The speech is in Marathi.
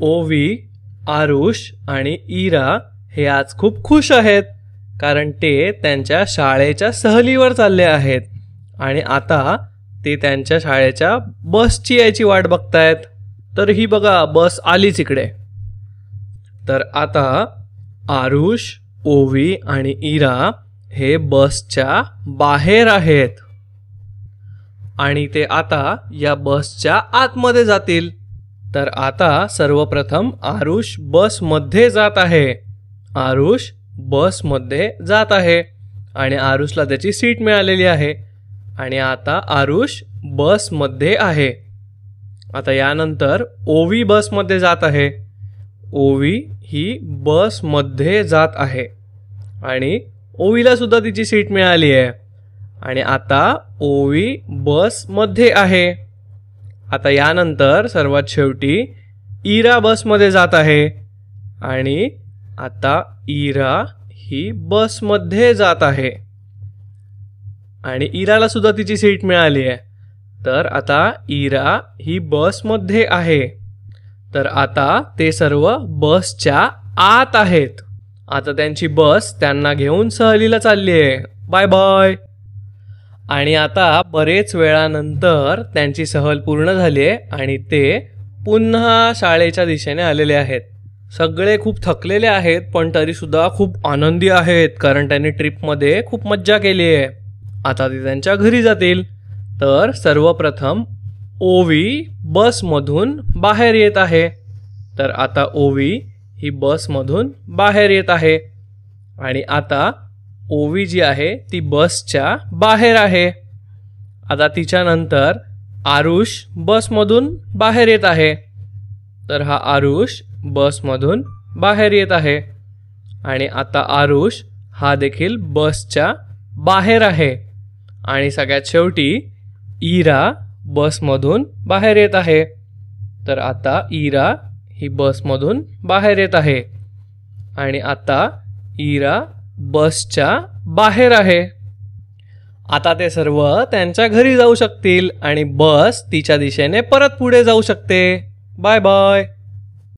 ओवी, आरुष आणि इरा हे आज खूप खुश आहेत, कारण ते त्यांच्या शाळेच्या सहलीवर चालले आहेत आणि आता ते त्यांच्या शाळेच्या बसची यायची वाट बघतायत. तर ही बघा, बस आलीच इकडे. तर आता आरुष, ओवी आणि इरा हे बसच्या बाहेर आहेत आणि ते आता या बसच्या आतमध्ये जातील. तर आता सर्वप्रथम आरुष बसमध्ये जात आहे. आरुष बसमध्ये जात आहे आणि आरुषला त्याची सीट मिळालेली आहे आणि आता आरुष बसमध्ये आहे. आता यानंतर ओवी बसमध्ये जात आहे. ओवी ही बसमध्ये जात आहे आणि ओवीला सुद्धा तिची सीट मिळाली आहे आणि आता ओवी बसमध्ये आहे. आता यानंतर सर्वात शेवटी इरा बसमध्ये जात आहे आणि आता इरा ही बसमध्ये जात आहे आणि इराला सुद्धा तिची सीट मिळाली आहे. तर आता इरा ही बसमध्ये आहे. तर आता ते सर्व बसच्या आत आहेत. आता त्यांची बस त्यांना घेऊन सहलीला चालली आहे. Bye bye. आणि आता बरेच वेळानंतर त्यांची सहल पूर्ण झाली आहे आणि ते पुन्हा शाळेच्या दिशेने आलेले आहेत. सगळे खूप थकलेले आहेत, पण तरी सुद्धा खूप आनंदी आहेत, कारण त्यांनी ट्रिपमध्ये खूप मज्जा केली आहे. आता ते त्यांच्या घरी जातील. तर सर्वप्रथम ओवी बसमधून बाहेर येत आहे. तर आता ओवी ही बसमधून बाहेर येत आहे आणि आता ओवी जी आहे ती बसच्या बाहेर आहे. आता तिच्यानंतर आरुष बसमधून बाहेर येत आहे. तर हा आरुष बसमधून बाहेर येत आहे आणि आता आरुष हा देखील बसच्या बाहेर आहे. आणि सगळ्यात शेवटी इरा बसमधून बाहेर येत आहे. तर आता इरा ही बसमधून बाहेर येत आहे आणि आता इरा बसच्या बाहेर आहे. आता ते सर्व त्यांच्या घरी जाऊ शकतील आणि बस तिच्या दिशेने परत पुढे जाऊ शकते. Bye bye.